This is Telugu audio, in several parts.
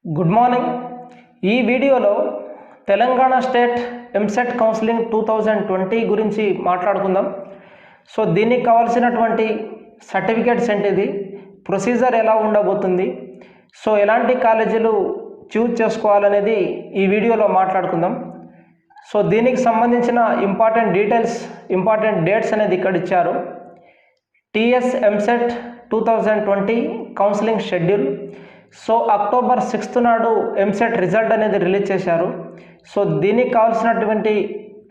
Good morning. ఈ వీడియోలో తెలంగాణ స్టేట్ ఎంసెట్ కౌన్సిలింగ్ 2020 గురించి మాట్లాడుకుందాం. సో దీనికి కావాల్సినటువంటి సర్టిఫికేట్స్ ఏంటిది, ప్రొసీజర్ ఎలా ఉండబోతుంది, సో ఎలాంటి కాలేజీలు చూజ్ చేసుకోవాలనేది ఈ వీడియోలో మాట్లాడుకుందాం. సో దీనికి సంబంధించిన ఇంపార్టెంట్ డేట్స్ అనేది ఇక్కడ ఇచ్చారు. TS EAMCET 2020 counselling schedule. So October 6th నాడు ఎంసెట్ రిజల్ట్ అనేది రిలీజ్ చేశారు. సో దీనికి కావాల్సినటువంటి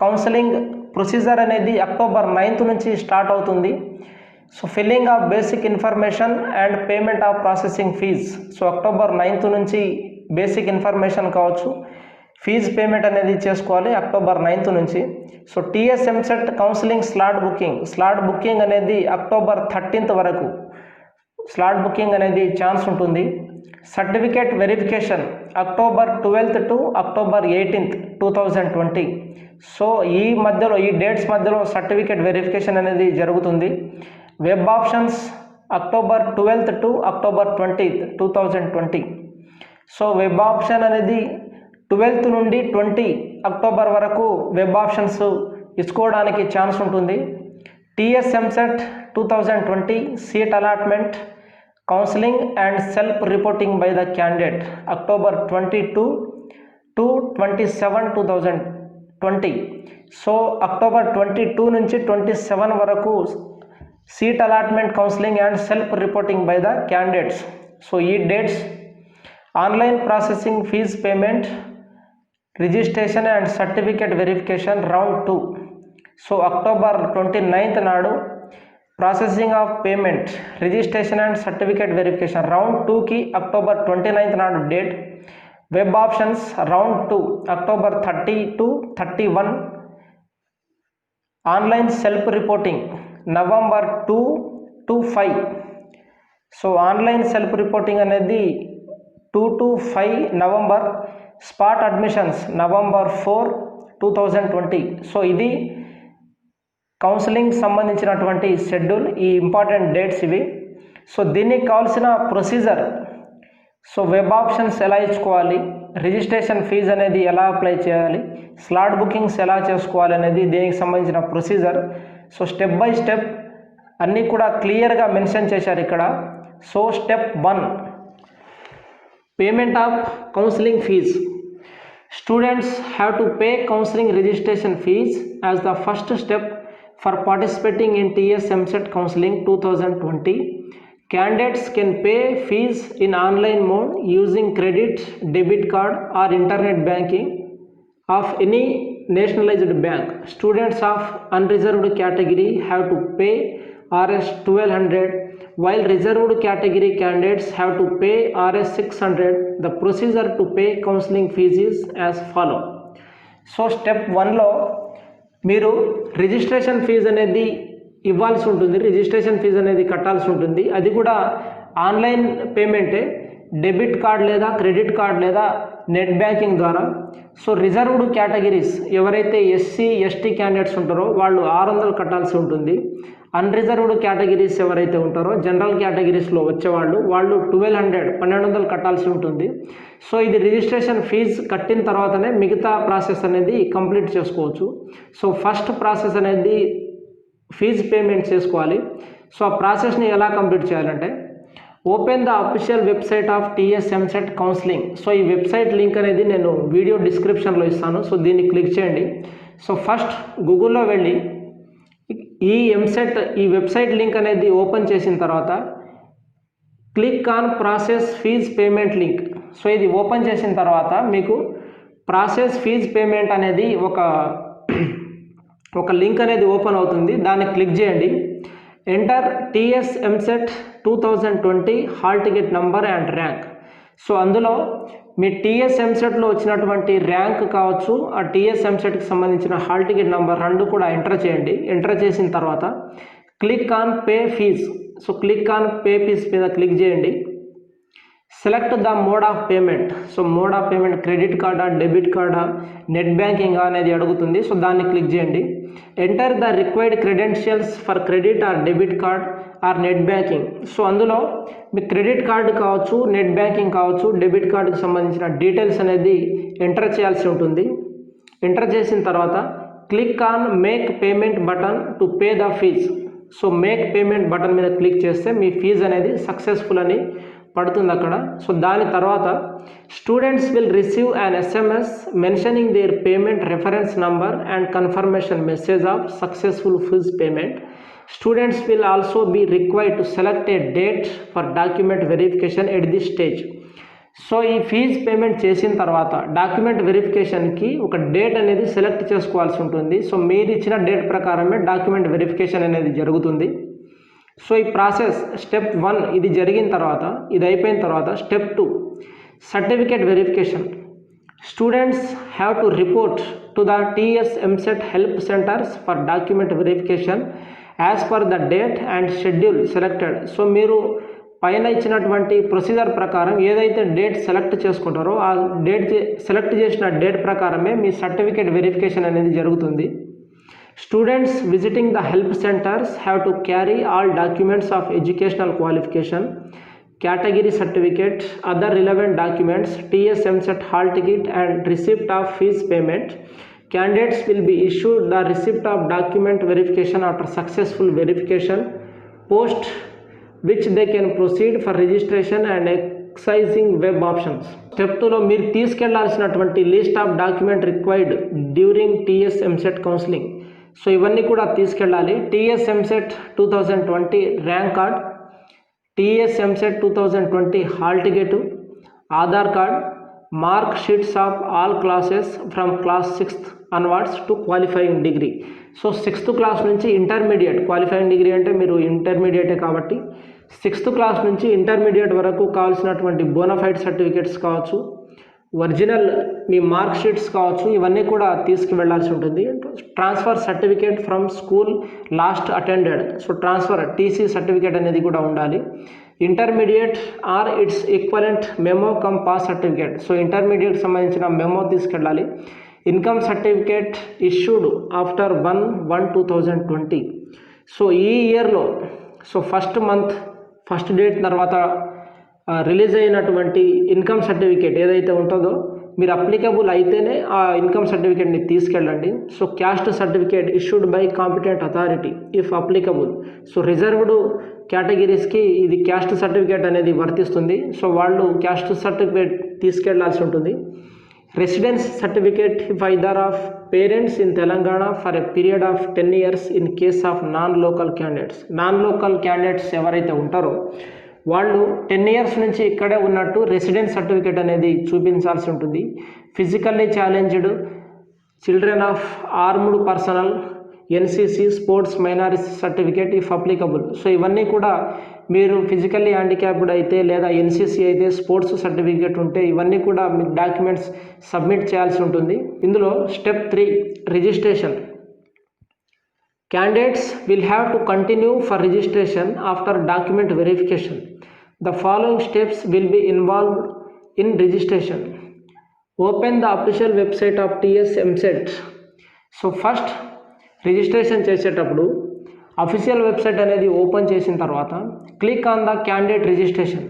కౌన్సిలింగ్ ప్రొసీజర్ అనేది అక్టోబర్ 9th నుంచి స్టార్ట్ అవుతుంది. So filling of basic information and payment of processing fees. So October 9th నుంచి బేసిక్ ఇన్ఫర్మేషన్ కావచ్చు, ఫీజ్ పేమెంట్ అనేది చేసుకోవాలి అక్టోబర్ 9th నుంచి. So TS EAMCET counselling slot booking అనేది అక్టోబర్ 13th వరకు స్లాట్ బుకింగ్ అనేది ఛాన్స్ ఉంటుంది. Certificate verification October 12th to October 18th 2020. So ఈ డేట్స్ మధ్యలో సర్టిఫికేట్ వెరిఫికేషన్ అనేది జరుగుతుంది. Web options October 12th to October 20th 2020. So web option అనేది 12th నుండి 20 అక్టోబర్ వరకు వెబ్ ఆప్షన్స్ ఇచ్చుకోవడానికి ఛాన్స్ ఉంటుంది. TS EAMCET 2020 seat allotment counselling and self reporting by the candidate October 22 to 27 2020. So October 22 నుంచి 27 వరకు seat allotment counselling and self reporting by the candidates. So ఈ dates online processing fees payment, registration and certificate verification round 2. So October 29th నాడు processing of payment, registration and certificate verification round 2కి అక్టోబర్ 29th నాడు date. Web options round 2 October 30 to 31. Online self reporting November 2 to 5. So online self reporting అనేది 2 to 5 November. Spot admissions November 4 2020. So ఇది కౌన్సిలింగ్ సంబంధించినటువంటి షెడ్యూల్, ఈ ఇంపార్టెంట్ డేట్స్ ఇవి. సో దీనికి కావాల్సిన ప్రొసీజర్, సో వెబ్ ఆప్షన్స్ ఎలా ఇచ్చుకోవాలి, రిజిస్ట్రేషన్ ఫీజ్ అనేది ఎలా అప్లై చేయాలి, స్లాట్ బుకింగ్స్ ఎలా చేసుకోవాలి అనేది దీనికి సంబంధించిన procedure. So step by step అన్నీ కూడా క్లియర్గా మెన్షన్ చేశారు ఇక్కడ. So step 1, payment of counselling fees. Students have to pay counseling registration fees as the first step for participating in TS EAMCET Counseling 2020. Candidates can pay fees in online mode using credit, debit card or internet banking of any nationalized bank. Students of unreserved category have to pay Rs 1200, while reserved category candidates have to pay Rs 600. The procedure to pay counseling fees is as follow. So step 1లో మీరు రిజిస్ట్రేషన్ ఫీజు అనేది ఇవ్వాల్సి ఉంటుంది, రిజిస్ట్రేషన్ ఫీజు అనేది కట్టాల్సి ఉంటుంది. అది కూడా ఆన్లైన్ పేమెంటే, డెబిట్ కార్డ్ లేదా క్రెడిట్ కార్డ్ లేదా నెట్ బ్యాంకింగ్ ద్వారా. సో రిజర్వ్డ్ కేటగిరీస్ ఎవరైతే ఎస్సీ ఎస్టీ క్యాండిడేట్స్ ఉంటారో వాళ్ళు 600 కట్టాల్సి ఉంటుంది. అన్రిజర్వ్డ్ కేటగిరీస్ ఎవరైతే ఉంటారో జనరల్ కేటగిరీస్లో వచ్చేవాళ్ళు 1200 కట్టాల్సి ఉంటుంది. సో ఇది రిజిస్ట్రేషన్ ఫీజ్ కట్టిన తర్వాతనే మిగతా ప్రాసెస్ అనేది కంప్లీట్ చేసుకోవచ్చు. సో ఫస్ట్ ప్రాసెస్ అనేది ఫీజ్ పేమెంట్ చేసుకోవాలి. సో ఆ ప్రాసెస్ని ఎలా కంప్లీట్ చేయాలంటే, open the official website of TS EAMCET counselling. So ఈ వెబ్సైట్ లింక్ అనేది నేను వీడియో డిస్క్రిప్షన్లో ఇస్తాను. సో దీన్ని క్లిక్ చేయండి. సో ఫస్ట్ గూగుల్లో వెళ్ళి ఈ వెబ్సైట్ లింక్ అనేది ఓపెన్ చేసిన తర్వాత click on process fees payment link. So ఇది ఓపెన్ చేసిన తర్వాత మీకు ప్రాసెస్ ఫీజ్ పేమెంట్ అనేది ఒక లింక్ అనేది ఓపెన్ అవుతుంది. దాన్ని క్లిక్ చేయండి. Enter TS EAMCET 2020 hall ticket number and rank. So అందులో మీ టీఎస్ ఎంసెట్లో వచ్చినటువంటి ర్యాంక్ కావచ్చు, ఆ టీఎస్ ఎంసెట్కి సంబంధించిన హాల్ టికెట్ నెంబర్ 2 కూడా ఎంటర్ చేయండి. ఎంటర్ చేసిన తర్వాత click on pay fees. So click on pay fees మీద క్లిక్ చేయండి. Select the mode of payment. So mode of payment credit కార్డా, డెబిట్ కార్డా, నెట్ బ్యాంకింగా అనేది అడుగుతుంది. సో దాన్ని క్లిక్ చేయండి. Enter the required credentials for credit or debit card or net banking. So అందులో మీ క్రెడిట్ కార్డు కావచ్చు, నెట్ బ్యాంకింగ్ కావచ్చు, డెబిట్ కార్డుకి సంబంధించిన డీటెయిల్స్ అనేది ఎంటర్ చేయాల్సి ఉంటుంది. ఎంటర్ చేసిన తర్వాత click on make payment button to pay the fees. So make payment button మీద క్లిక్ చేస్తే మీ ఫీజు అనేది సక్సెస్ఫుల్ అని పడుతుంది అక్కడ. సో దాని తర్వాత students will receive an SMS mentioning their payment reference number and confirmation message of successful fees payment. Students will also be required to select a date for document verification at this stage. So ఈ ఫీజ్ పేమెంట్ చేసిన తర్వాత డాక్యుమెంట్ వెరిఫికేషన్కి ఒక డేట్ అనేది సెలెక్ట్ చేసుకోవాల్సి ఉంటుంది. సో మీరు ఇచ్చిన డేట్ ప్రకారమే డాక్యుమెంట్ వెరిఫికేషన్ అనేది జరుగుతుంది. సో ఈ ప్రాసెస్ స్టెప్ 1 ఇది జరిగిన తర్వాత, ఇది అయిపోయిన తర్వాత step 2 certificate verification. Students have to report to the TS MCET help centres for document verification as per the date and schedule selected. So మీరు పైన ఇచ్చినటువంటి ప్రొసీజర్ ప్రకారం ఏదైతే డేట్ సెలెక్ట్ చేసుకుంటారో ఆ డేట్ సెలెక్ట్ చేసిన డేట్ ప్రకారమే మీ సర్టిఫికేట్ వెరిఫికేషన్ అనేది జరుగుతుంది. Students visiting the help centres have to carry all documents of educational qualification, category certificate, other relevant documents, TS MCET hall ticket and receipt of fees payment. Candidates will be issued the receipt of document verification after successful verification, post which they can proceed for registration and exercising web options. Step 2 లో మీరు తీసుకెళ్లాల్సినటువంటి list of document required during TS MCET counselling. So ఇవన్నీ కూడా తీసుకెళ్ళాలి. TS MCET 2020 rank card, TS MCET 2020 hall ticket, Aadhaar card, mark sheets of all classes from class 6th onwards to qualifying degree. So 6th class నుంచి ఇంటర్మీడియట్, క్వాలిఫైయింగ్ డిగ్రీ అంటే మీరు ఇంటర్మీడియటే కాబట్టి 6th క్లాస్ నుంచి ఇంటర్మీడియట్ వరకు కావాల్సినటువంటి బోనఫైడ్ సర్టిఫికేట్స్ కావచ్చు, ఒరిజినల్ మీ మార్క్ షీట్స్ కావచ్చు, ఇవన్నీ కూడా తీసుకువెళ్లాల్సి ఉంటుంది. Transfer certificate from school last attended. So transfer TC certificate అనేది కూడా ఉండాలి. Intermediate or it's equivalent memo come pass certificate. So intermediate సంబంధించిన మెమో తీసుకెళ్ళాలి. Income certificate issued after 1/1/2020. So ఈ ఇయర్లో so first month first date తర్వాత రిలీజ్ అయినటువంటి ఇన్కమ్ సర్టిఫికేట్ ఏదైతే ఉంటుందో మీరు అప్లికబుల్ అయితేనే ఆ ఇన్కమ్ సర్టిఫికేట్ని తీసుకెళ్ళండి. So caste certificate issued by competent authority if applicable. So reserved కేటగిరీస్కి ఇది క్యాస్ట్ సర్టిఫికేట్ అనేది వర్తిస్తుంది. సో వాళ్ళు క్యాస్ట్ సర్టిఫికేట్ తీసుకెళ్లాల్సి ఉంటుంది. Residence certificate if either of parents in Telangana for a period of 10 years in case of non local candidates. Non local candidates ఎవరైతే ఉంటారో వాళ్ళు 10 years నుంచి ఇక్కడే ఉన్నట్టు రెసిడెన్స్ సర్టిఫికేట్ అనేది చూపించాల్సి ఉంటుంది. Physically challenged, children of armed personal, NCC sports minority certificate if applicable. So ఇవన్నీ కూడా మీరు ఫిజికల్లీ హ్యాండిక్యాప్డ్ అయితే లేదా NCC అయితే స్పోర్ట్స్ సర్టిఫికేట్ ఉంటే ఇవన్నీ కూడా మీ డాక్యుమెంట్స్ సబ్మిట్ చేయాల్సి ఉంటుంది. ఇందులో step 3 registration. Candidates will have to continue for registration after document verification. The following steps will be involved in registration. Open the official website of TS MCET. So first registration చేసేటప్పుడు అఫీషియల్ వెబ్సైట్ అనేది ఓపెన్ చేసిన తర్వాత click on the candidate registration.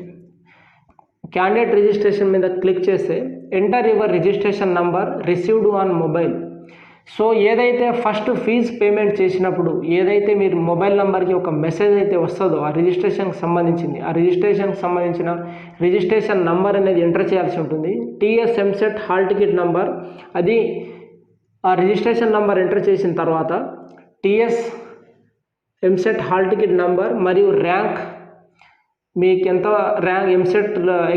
Candidate registration మీద క్లిక్ చేస్తే enter your registration number received on mobile. So ఏదైతే ఫస్ట్ ఫీజ్ పేమెంట్ చేసినప్పుడు ఏదైతే మీరు మొబైల్ నెంబర్కి ఒక మెసేజ్ అయితే వస్తుందో ఆ రిజిస్ట్రేషన్కి సంబంధించింది, ఆ రిజిస్ట్రేషన్కి సంబంధించిన రిజిస్ట్రేషన్ నంబర్ అనేది ఎంటర్ చేయాల్సి ఉంటుంది. TS MCET hall ticket number, అది ఆ రిజిస్ట్రేషన్ నంబర్ ఎంటర్ చేసిన తర్వాత TS MCET hall ticket number మరియు ర్యాంక్, మీకు ఎంత ర్యాంక్ MCET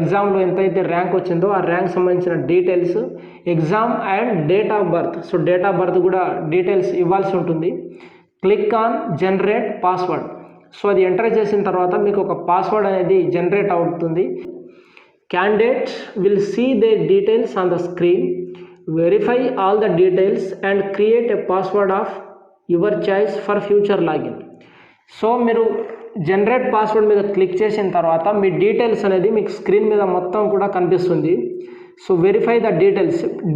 ఎగ్జామ్లో ఎంతైతే ర్యాంక్ వచ్చిందో ఆ ర్యాంక్ సంబంధించిన details, exam and date of birth. So date of birth కూడా డీటెయిల్స్ ఇవ్వాల్సి ఉంటుంది. Click on generate password. So అది ఎంటర్ చేసిన తర్వాత మీకు ఒక పాస్వర్డ్ అనేది జనరేట్ అవుతుంది. Candidate will see the details on the screen, verify all the details and create a password of your choice for future login. So మీరు జనరేట్ పాస్వర్డ్ మీద క్లిక్ చేసిన తర్వాత మీ డీటెయిల్స్ అనేది మీకు స్క్రీన్ మీద మొత్తం కూడా కనిపిస్తుంది. సో వెరిఫై ద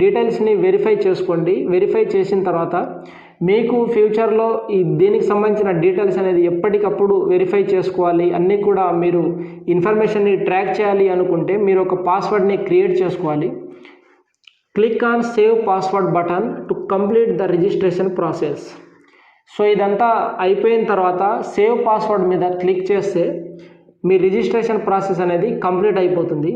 డీటెయిల్స్ని వెరిఫై చేసుకోండి. వెరిఫై చేసిన తర్వాత మీకు ఫ్యూచర్లో దీనికి సంబంధించిన డీటెయిల్స్ అనేది ఎప్పటికప్పుడు వెరిఫై చేసుకోవాలి, అన్నీ కూడా మీరు ఇన్ఫర్మేషన్ని ట్రాక్ చేయాలి అనుకుంటే మీరు ఒక పాస్వర్డ్ని క్రియేట్ చేసుకోవాలి. Click on save password button to complete the registration process. So ఇదంతా అయిపోయిన తర్వాత సేవ్ పాస్వర్డ్ మీద క్లిక్ చేస్తే మీ రిజిస్ట్రేషన్ ప్రాసెస్ అనేది కంప్లీట్ అయిపోతుంది.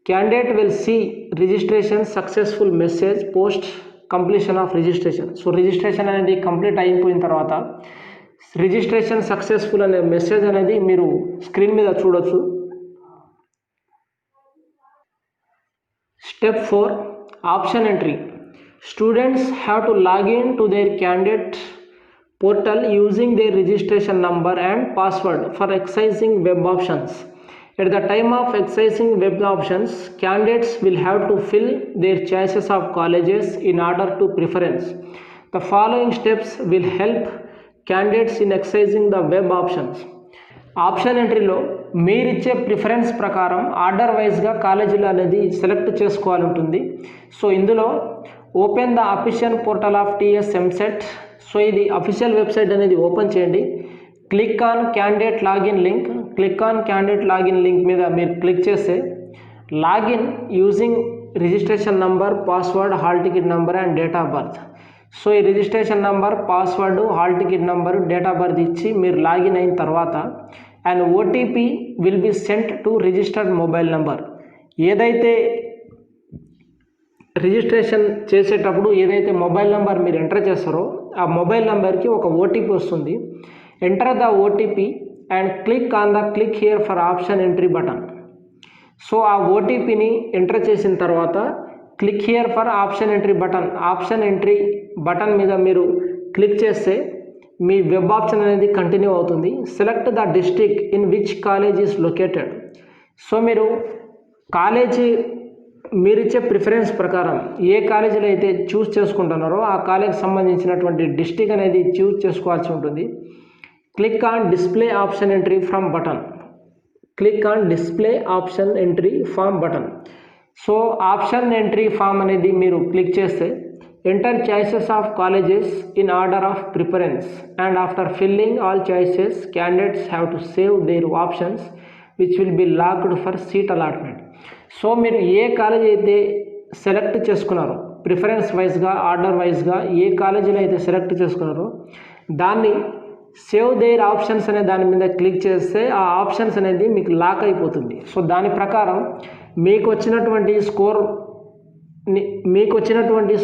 Candidate will see registration successful message post completion of registration. So registration అనేది కంప్లీట్ అయిపోయిన తర్వాత రిజిస్ట్రేషన్ సక్సెస్ఫుల్ అనే మెసేజ్ అనేది మీరు స్క్రీన్ మీద చూడొచ్చు. Step 4 option entry. Students have to login to their candidate portal using their registration number and password for accessing web options. At the time of accessing web options, candidates will have to fill their choices of colleges in order to preference. The following steps will help candidates in accessing the web options. Option ఎంట్రీలో మీరిచ్చే ప్రిఫరెన్స్ ప్రకారం ఆర్డర్ వైజ్గా కాలేజీలు అనేది సెలెక్ట్ చేసుకోవాలి ఉంటుంది. సో ఇందులో open the official portal of TS EAMCET. So ఇది అఫీషియల్ వెబ్సైట్ అనేది ఓపెన్ చేయండి. Click on candidate login link. Click on candidate login link మీద మీరు క్లిక్ చేస్తే login using registration number, password, hall ticket number and date of birth. So ఈ registration number, password, hall ticket number, date of birth ఇచ్చి మీరు లాగిన్ అయిన తర్వాత and OTP will be sent to registered mobile number. ఏదైతే రిజిస్ట్రేషన్ చేసేటప్పుడు ఏదైతే మొబైల్ నెంబర్ మీరు ఎంటర్ చేస్తారో ఆ మొబైల్ నెంబర్కి ఒక ఓటీపీ వస్తుంది. Enter the OTP and click on the click here for option entry button. So ఆ ఓటీపీని ఎంటర్ చేసిన తర్వాత click here for option entry button, option entry button మీద మీరు క్లిక్ చేస్తే మీ వెబ్ ఆప్షన్ అనేది కంటిన్యూ అవుతుంది. Select the district in which college is located. So మీరు కాలేజీ మీరిచ్చే ప్రిఫరెన్స్ ప్రకారం ఏ కాలేజీలో అయితే చూస్ చేసుకుంటున్నారో ఆ కాలేజీకి సంబంధించినటువంటి డిస్ట్రిక్ట్ అనేది చూస్ చేసుకోవాల్సి ఉంటుంది. Click on display option entry form button. Click on display option entry form button. So option entry form అనేది మీరు క్లిక్ చేస్తే enter choices of colleges in order of preference and after filling all choices candidates have to save their options which will be locked for seat allotment. So మీరు ఏ కాలేజ్ అయితే సెలెక్ట్ చేసుకున్నారో ప్రిఫరెన్స్ వైజ్గా, ఆర్డర్ వైజ్గా ఏ కాలేజీలో అయితే సెలెక్ట్ చేసుకున్నారో దాన్ని సేవ్ దేర్ ఆప్షన్స్ అనే దాని మీద క్లిక్ చేస్తే ఆ ఆప్షన్స్ అనేది మీకు లాక్ అయిపోతుంది. సో దాని ప్రకారం మీకు వచ్చినటువంటి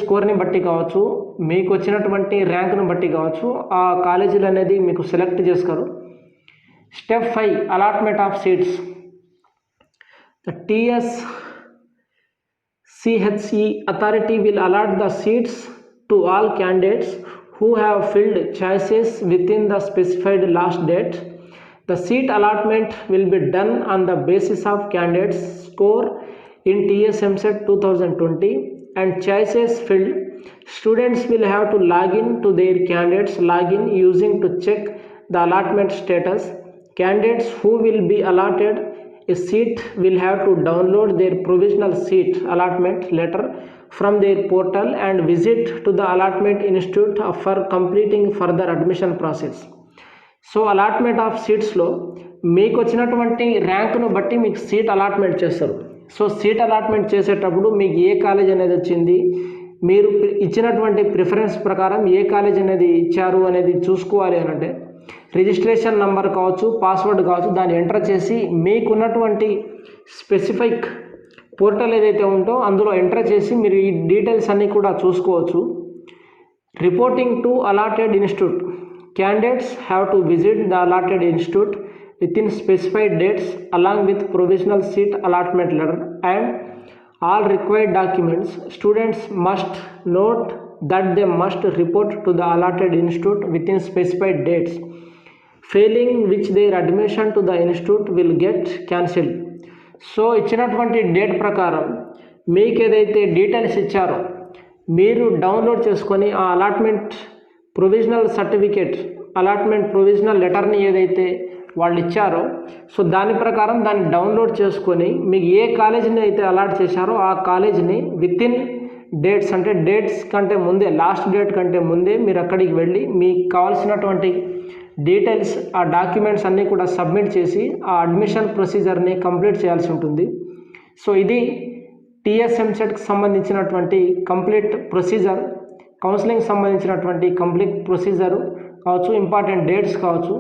స్కోర్ని బట్టి కావచ్చు, మీకు వచ్చినటువంటి ర్యాంక్ను బట్టి కావచ్చు ఆ కాలేజీలు అనేది మీకు సెలెక్ట్ చేసుకోరు. Step 5 allotment of seats. The TSCHE authority will allot the seats to all candidates who have filled choices within the specified last date. The seat allotment will be done on the basis of candidates' score in TSMSET 2020 and choices filled. Students will have to log in to their candidates login using to check the allotment status. Candidates who will be allotted a seat will have to download their provisional seat allotment letter from their portal and visit to the allotment institute for completing further admission process. So allotment of సీట్స్లో మీకు వచ్చినటువంటి ర్యాంకును బట్టి మీకు సీట్ అలాట్మెంట్ చేస్తారు. సో సీట్ అలాట్మెంట్ చేసేటప్పుడు మీకు ఏ కాలేజ్ అనేది వచ్చింది, మీరు ఇచ్చినటువంటి ప్రిఫరెన్స్ ప్రకారం ఏ కాలేజ్ అనేది ఇచ్చారు అనేది చూసుకోవాలి అని అంటే రిజిస్ట్రేషన్ నంబర్ కావచ్చు, పాస్వర్డ్ కావచ్చు, దాన్ని ఎంటర్ చేసి మీకున్నటువంటి స్పెసిఫిక్ పోర్టల్ ఏదైతే ఉందో అందులో ఎంటర్ చేసి మీరు ఈ డీటెయిల్స్ అన్నీ కూడా చూసుకోవచ్చు. Reporting to allotted institute. Candidates have to visit the allotted institute within specified dates along with provisional seat allotment letter and all required documents. Students must note that they must report to the allotted institute within specified dates, failing which their admission to the institute will get cancelled. So ఇచ్చినటువంటి డేట్ ప్రకారం మీకు ఏదైతే డీటెయిల్స్ ఇచ్చారో మీరు డౌన్లోడ్ చేసుకొని ఆ allotment provisional certificate, allotment provisional లెటర్ని ఏదైతే వాళ్ళు ఇచ్చారో సో దాని ప్రకారం దాన్ని డౌన్లోడ్ చేసుకొని మీకు ఏ కాలేజీని అయితే అలాట్ చేశారో ఆ కాలేజీని వితిన్ డేట్స్ అంటే డేట్స్ కంటే ముందే లాస్ట్ డేట్ కంటే ముందే మీరు అక్కడికి వెళ్ళి మీకు కావాల్సినటువంటి డీటెయిల్స్ ఆ డాక్యుమెంట్స్ అన్నీ కూడా సబ్మిట్ చేసి ఆ అడ్మిషన్ ప్రొసీజర్ని కంప్లీట్ చేయాల్సి ఉంటుంది. సో ఇది టీఎస్ ఎంసెట్కి సంబంధించినటువంటి కంప్లీట్ ప్రొసీజర్, కౌన్సిలింగ్ సంబంధించినటువంటి కంప్లీట్ ప్రొసీజర్ కావచ్చు, ఇంపార్టెంట్ డేట్స్ కావచ్చు.